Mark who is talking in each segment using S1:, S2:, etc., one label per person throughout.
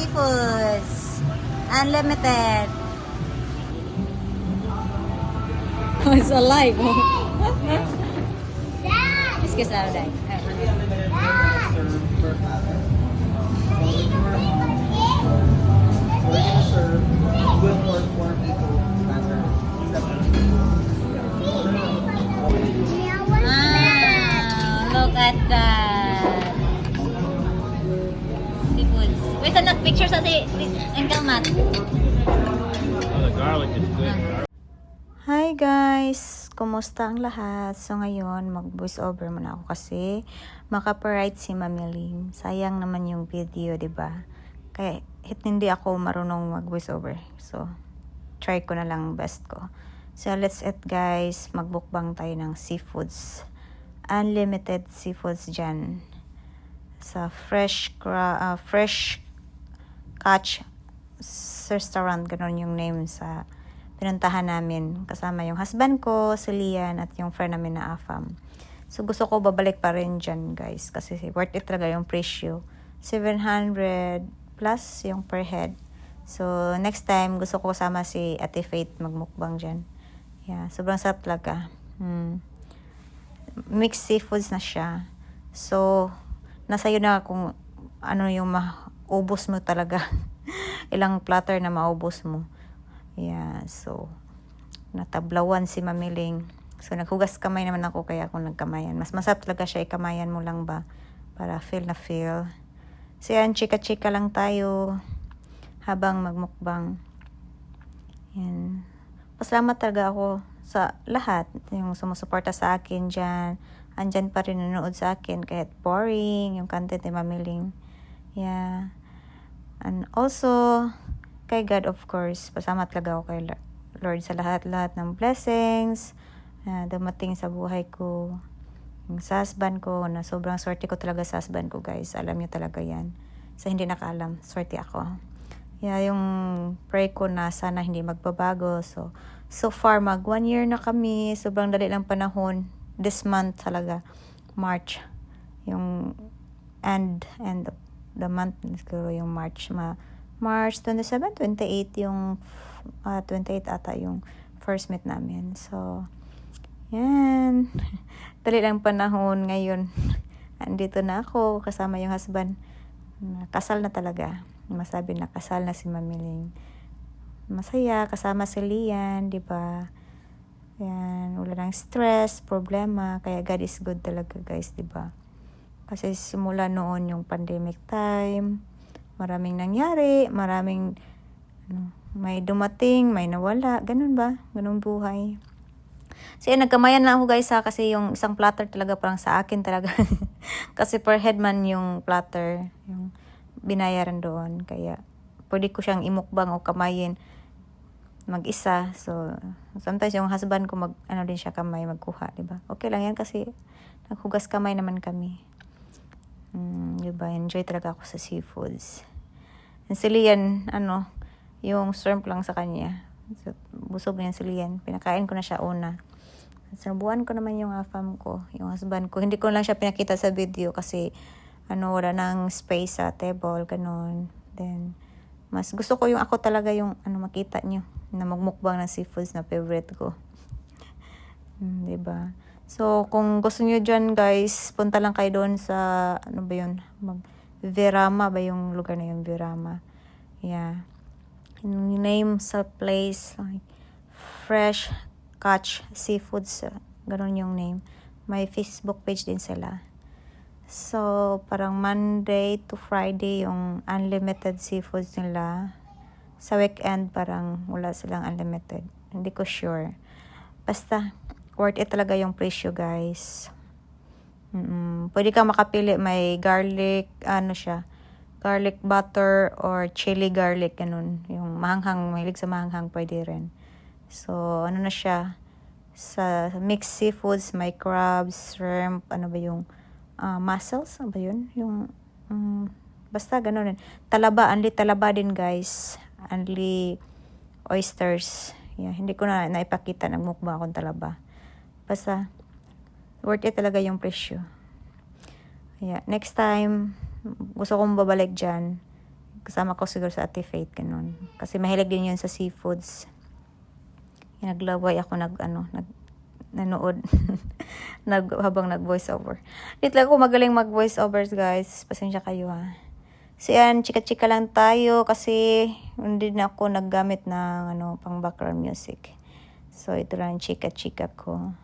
S1: Seafoods. Unlimited. It's alive. Excuse me, Dad. Look at that. Seafoods. Wait, so nag-picture sa si Uncle Matt.
S2: Oh, the garlic is good.
S1: Hi guys! Kumusta ang lahat? So ngayon, mag-voice over muna ako kasi makaparite si Mami Ling. Sayang naman yung video, 'di ba? Kaya hindi ako marunong mag-voice over. So, try ko na lang best ko. So, let's eat guys. Magbukbang tayo ng seafoods. Unlimited seafoods dyan. Sa fresh catch restaurant. Ganon yung name sa pinuntahan namin. Kasama yung husband ko, si Lian, at yung friend namin na Afam. So, gusto ko babalik pa rin dyan guys. Kasi worth it talaga yung presyo. 700 plus yung per head. So, next time, gusto ko kasama si Ate Faith magmukbang dyan. Yeah, sobrang sarap talaga. Mixed seafoods na siya. So, nasa iyo na kung ano yung maubos mo talaga. Ilang platter na maubos mo. Yeah, so, natablawan si Mami Ling. So, naghugas kamay naman ako kaya ako nagkamayan. Mas masarap talaga siya, ikamayan mo lang ba? Para feel na feel. So, yan, chika-chika lang tayo habang magmukbang. Yan. Pasalamat talaga ako sa lahat. Yung sumusuporta sa akin dyan. Andyan pa rin nanonood sa akin kahit boring yung content ni Mami Ling. Yeah. And also, kay God of course. Pasalamat talaga ako kay Lord sa lahat-lahat ng blessings na dumating sa buhay ko. Yung sa husband ko, na sobrang swerte ko talaga sa husband ko guys. Alam niyo talaga yan. Sa hindi nakaalam, swerte ako. Yeah, yung pray ko na sana hindi magbabago. So far, 1 year na kami. Sobrang dali lang panahon. This month talaga, March. Yung end of the month, siguro yung March. March 27, 28 yung, 28 ata yung first meet namin. So, yan. Dali lang panahon ngayon. Andito na ako, kasama yung husband. Kasal na talaga. Masabi na kasal na si Mami Ling. Masaya, kasama si Lian, di ba? Yan, wala nang stress, problema. Kaya God is good talaga guys, di ba? Kasi simula noon yung pandemic time, maraming nangyari, maraming may dumating, may nawala, ganun ba? Ganun buhay. So, nagkamayan lang ako guys ha, kasi yung isang platter talaga parang sa akin talaga. Kasi per head man yung platter, yung binayaran doon. Kaya, pwede ko siyang imukbang o kamayin mag-isa. So, sometimes yung husband ko din siya kamay, magkuha, diba? Okay lang yan kasi naghugas kamay naman kami. Diba? Enjoy talaga ako sa seafoods. And si Lian, yung shrimp lang sa kanya. So, busog na yan si Lian. Pinakain ko na siya una. Sinubuan ko naman yung afam ko, yung husband ko. Hindi ko lang siya pinakita sa video kasi wala nang space sa table, ganun. Then, mas gusto ko yung ako talaga yung makita nyo na magmukbang ng seafoods na favorite ko. Diba? So, kung gusto nyo dyan guys, punta lang kayo doon sa, ba yun? Virama ba yung lugar na yun? Virama. Yeah. Yung name sa place, like, Fresh Catch Seafoods. Ganun yung name. May Facebook page din sila. So, parang Monday to Friday yung unlimited seafoods nila. Sa weekend, parang wala silang unlimited. Hindi ko sure. Basta, worth it talaga yung presyo, guys. Pwede kang makapili. May garlic, garlic butter or chili garlic, ganun. Yung mahanghang, mahilig sa mahanghang, pwede rin. So, na siya? Sa mixed seafoods, may crabs, shrimp, yung mussels, ba yun? Yung, basta ganun din. Talaba, only talaba din guys. Only oysters. Yeah, hindi ko na naipakita, nagmukbang akong talaba. Basta, worth it talaga yung presyo. Yeah, next time, gusto kong babalik dyan. Kasama ko siguro sa Ate Faith, ganun. Kasi mahilig din yun sa seafoods. Naglaway ako nanood habang nag-voice over. Dito lang ako magaling mag-voice overs, guys. Pasensya kayo, ha. So yan, chika-chika lang tayo kasi hindi na ako naggamit ng pang background music. So ito lang chika-chika ko.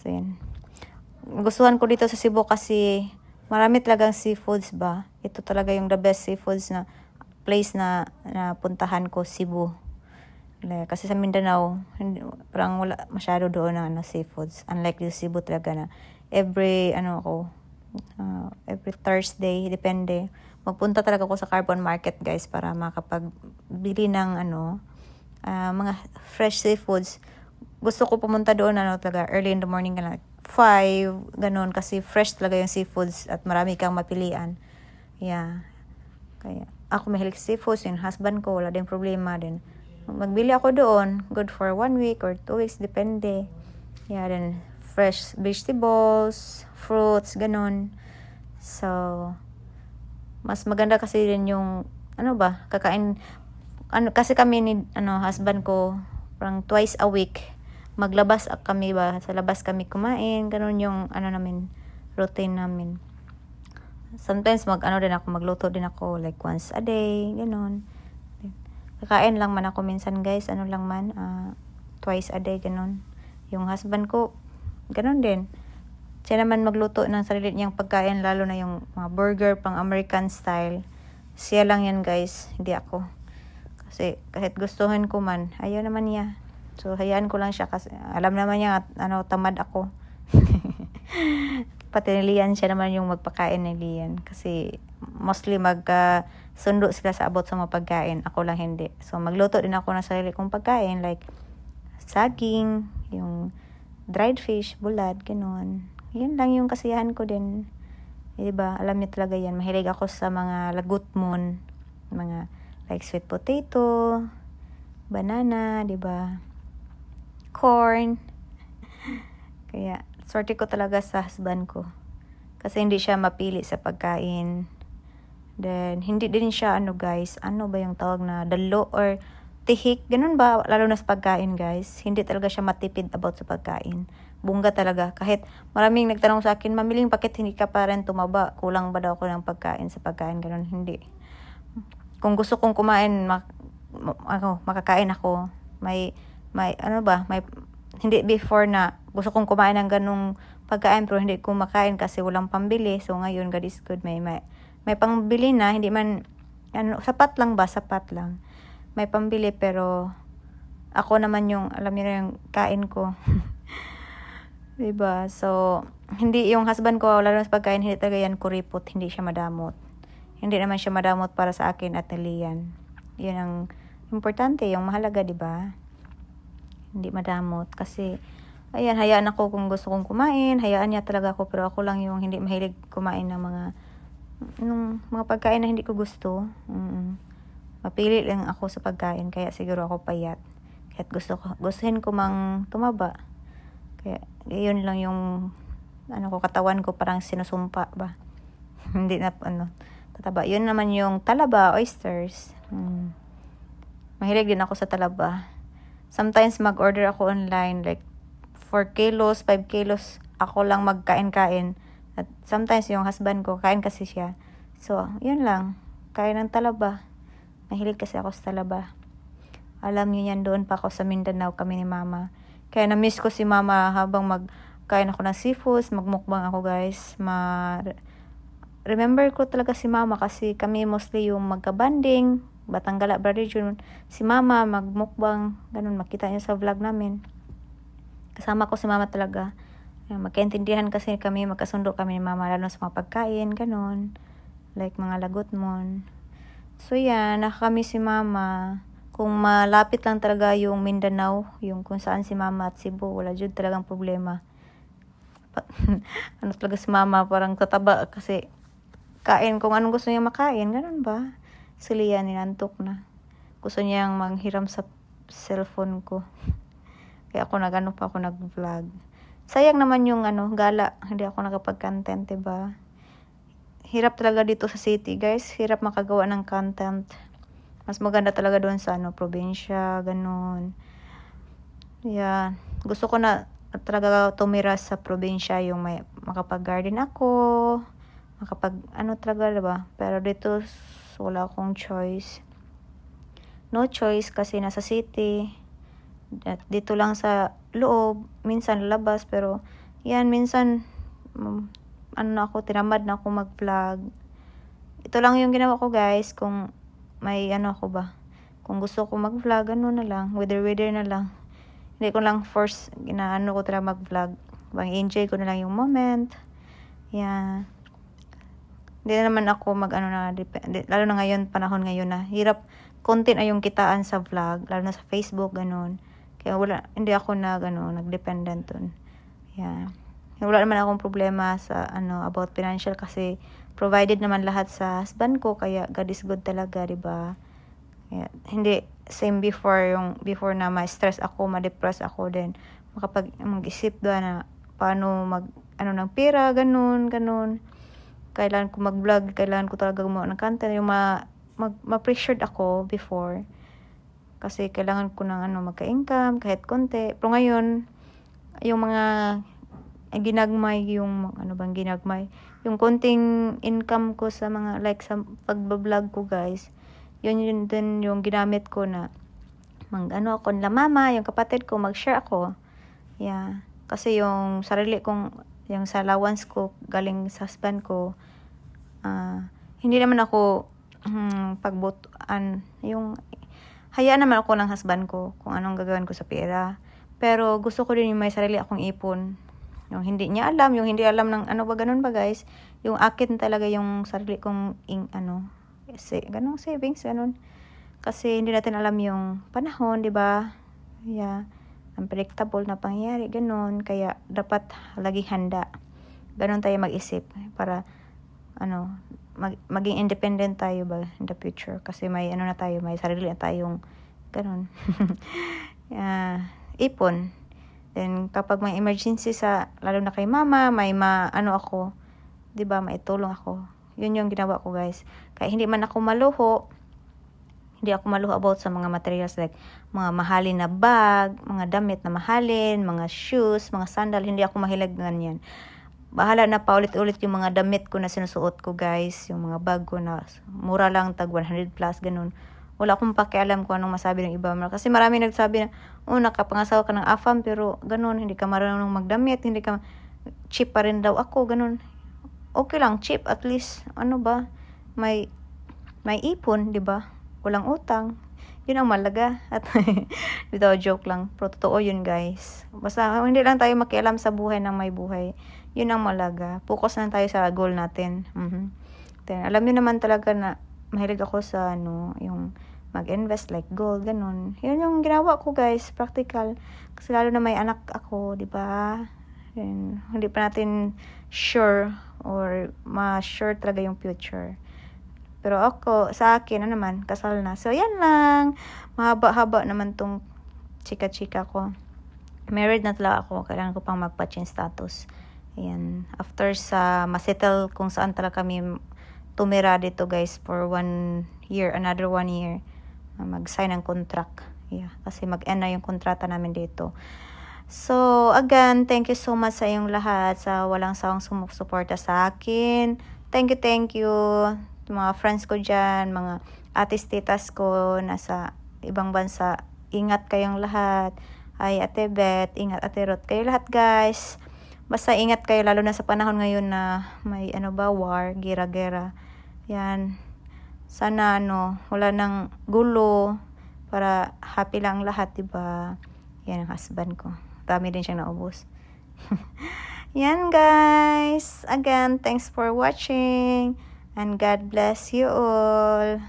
S1: So yan. Gustuhan ko dito sa Cebu kasi marami talagang seafoods ba. Ito talaga yung the best seafoods na place na puntahan ko, Cebu. Kasi sa Mindanao, parang wala masyado doon na seafoods. Unlike yung Cebu talaga na every Thursday, depende. Magpunta talaga ako sa Carbon Market, guys, para makapagbili ng mga fresh seafoods. Gusto ko pumunta doon talaga early in the morning, 5, ganun, kasi fresh talaga yung seafoods at marami kang mapilian. Yeah. Kaya ako mahilig sa seafoods, yung husband ko wala din problema din. Magbili ako doon, good for 1 week or 2 weeks, depende. Yeah, then fresh vegetables, fruits, ganun. So, mas maganda kasi din yung kakain kasi kami ni husband ko parang twice a week maglabas kami ba, sa labas kami kumain, ganun yung namin, routine namin. Sometimes magluto din ako like once a day, ganun. Kakain lang man ako minsan, guys, twice a day, ganun. Yung husband ko, ganun din. Siya naman magluto ng sarili niyang pagkain, lalo na yung mga burger pang American style. Siya lang yan, guys, hindi ako. Kasi kahit gustuhin ko man, ayaw naman niya. So, hayaan ko lang siya kasi alam naman niya tamad ako. Pati ni Lian, siya naman yung magpakain ni Lian. Kasi mostly sundo sila sa abot sa mga pagkain. Ako lang hindi. So, magluto din ako ng sarili kong pagkain. Like, saging, yung dried fish, bulad, ganun. Yun lang yung kasiyahan ko din. Diba? Alam niyo talaga yan. Mahilig ako sa mga lagutmon. Mga like sweet potato, banana, diba? Corn. Kaya, sorte ko talaga sa husband ko. Kasi hindi siya mapili sa pagkain. Then, hindi din siya, guys, ba yung tawag na dalo or tihik? Ganun ba? Lalo na sa pagkain, guys. Hindi talaga siya matipid about sa pagkain. Bungga talaga. Kahit maraming nagtanong sa akin, mamiling bakit hindi ka pa rin tumaba? Kulang ba daw ako ng pagkain sa pagkain? Ganun, hindi. Kung gusto kong kumain, makakain ako. Hindi before na gusto kong kumain ng ganung pagkain pero hindi ko makain kasi walang pambili. So ngayon, God is good, may pangbili na, hindi man sapat lang. May pambili pero ako naman yung alam niyo na yung kain ko. Diba? So hindi yung husband ko lalo sa pagkain, hindi talaga yan kuripot, hindi siya madamot. Hindi naman siya madamot para sa akin at Lian. Yun ang importante, yung mahalaga, diba? Hindi madamot. Kasi, ayan, hayaan ako kung gusto kong kumain. Hayaan niya talaga ako. Pero ako lang yung hindi mahilig kumain ng mga pagkain na hindi ko gusto. Mapili lang ako sa pagkain. Kaya siguro ako payat. Kahit gustuhin ko mang tumaba. Kaya, yun lang yung katawan ko parang sinusumpa ba. Hindi na, tataba. Yun naman yung talaba, oysters. Mahilig din ako sa talaba. Sometimes mag-order ako online, like 4 kilos, 5 kilos, ako lang magkain-kain. At sometimes yung husband ko, kain kasi siya. So, yun lang. Kain ng talaba. Mahilig kasi ako sa talaba. Alam niyo yan, doon pa ako sa Mindanao, kami ni Mama. Kaya na-miss ko si Mama habang magkain ako ng seafoods, magmukbang ako, guys. Remember ko talaga si Mama kasi kami mostly yung magka-banding, Batanggala, Brother June. Si Mama, magmukbang, ganun, makita niyo sa vlog namin. Kasama ko si Mama talaga. Magkaintindihan kasi kami, magkasundo kami ni Mama, lalo sa mga pagkain, ganun. Like mga lagutmon. So yan, nakakami si Mama. Kung malapit lang talaga yung Mindanao, yung kung saan si Mama at Cebu, wala dyan talagang problema. Talaga si Mama, parang tataba kasi kain kung anong gusto niya makain, ganun ba? Si Lian, ninantok na. Gusto niyang manghiram sa cellphone ko. Kaya ako nag-vlog. Sayang naman yung gala. Hindi ako nakapag-content, diba? hirap talaga dito sa city, guys. Hirap makagawa ng content. Mas maganda talaga doon sa probinsya, ganun. Yeah. Gusto ko na talaga tumira sa probinsya, yung may makapag-garden ako, talaga, diba? Pero dito, wala akong choice. No choice kasi nasa city. At dito lang sa loob, minsan labas, pero yan, minsan, tinamad na ako mag-vlog. Ito lang yung ginawa ko, guys, kung may ako ba, kung gusto ko mag-vlog, na lang, weather na lang. Hindi ko lang force, ko talaga mag-vlog. Enjoy ko na lang yung moment. Yan. Hindi na naman ako lalo na ngayon, panahon ngayon na hirap, content ay yung kitaan sa vlog, lalo na sa Facebook, ganun. Kaya hindi ako nag-dependent dun. Yeah. Wala naman akong problema sa about financial kasi provided naman lahat sa husband ko, kaya God is good talaga, diba? Yeah. Hindi same before na ma-stress ako, ma-depress ako, then mag-isip doon na paano ng pera, ganun. Kailangan ko mag-vlog, kailangan ko talaga gumawa ng content, yung ma-pressured ako before. Kasi kailangan ko ng magka-income, kahit konti. Pero ngayon, yung mga ginagmay, yung konting income ko sa mga, sa pag-vlog ko, guys, yun din yung ginamit ko na ako nila mama, yung kapatid ko, mag-share ako. Yeah. Kasi yung sarili kong, yung sa allowance ko, galing sa husband ko, hindi naman ako yung hayaan naman ako ng husband ko kung anong gagawin ko sa pera. Pero gusto ko din yung may sarili akong ipon. Yung hindi niya alam, yung hindi alam ng ganun ba, guys. Yung akin talaga yung sarili kong ganung savings, ganun. Kasi hindi natin alam yung panahon, di ba? Yeah. Unpredictable na pangyayari, ganun. Kaya dapat laging handa. Ganun tayo mag-isip para maging independent tayo ba in the future. Kasi may na tayo, may sarili na tayong ganun. Ipon. Then kapag may emergency lalo na kay mama, may ako, 'di ba, maitulong ako. Yun yung ginawa ko, guys. Kaya hindi man ako maluho. Hindi ako maluho about sa mga materials like mga mahalin na bag, mga damit na mahalin, mga shoes, mga sandal. Hindi ako mahilig ganyan. Bahala na paulit-ulit yung mga damit ko na sinusuot ko, guys. Yung mga bag ko na mura lang, tag 100 plus, ganun. Wala akong pakialam kung anong masabi ng iba. Kasi marami nagsabi na, nakapangasawa ka ng afam, pero ganun, hindi ka marunong magdamit, hindi ka, cheap pa rin daw ako, ganun. Okay lang, cheap, at least, may ipon, di ba? Walang utang. Yun ang malaga. At dito, joke lang. Pero totoo yun, guys. Basta, hindi lang tayo makialam sa buhay ng may buhay. Yun ang malaga. Focus lang tayo sa goal natin. Then, alam niyo naman talaga na mahilig ako sa yung mag-invest like gold, ganun. Yun yung ginawa ko, guys. Practical. Kasi lalo na may anak ako, di ba? Hindi pa natin sure or ma-sure talaga yung future. Pero ako, sa akin, naman, kasal na. So, yan lang. Mahaba-haba naman tong chika-chika ko. Married na talaga ako. Kailangan ko pang magpa-change status. Ayan. After sa masettle kung saan talaga kami tumira dito, guys, for 1 year, another 1 year. Mag-sign ng contract. Yeah. Kasi mag-end na yung kontrata namin dito. So, again, thank you so much sa inyong lahat, sa walang sawang sumusuporta sa akin. Thank you. Mga friends ko dyan, mga atis, titas ko, nasa ibang bansa. Ingat kayong lahat. Ay, Ate Beth, ingat Ate Ruth. Kayo lahat, guys. Basta ingat kayo, lalo na sa panahon ngayon na may war, gira-gera. Yan. Sana wala nang gulo para happy lang lahat, diba? Yan ang husband ko. Dami din siyang naubos. Yan, guys. Again, thanks for watching. And God bless you all.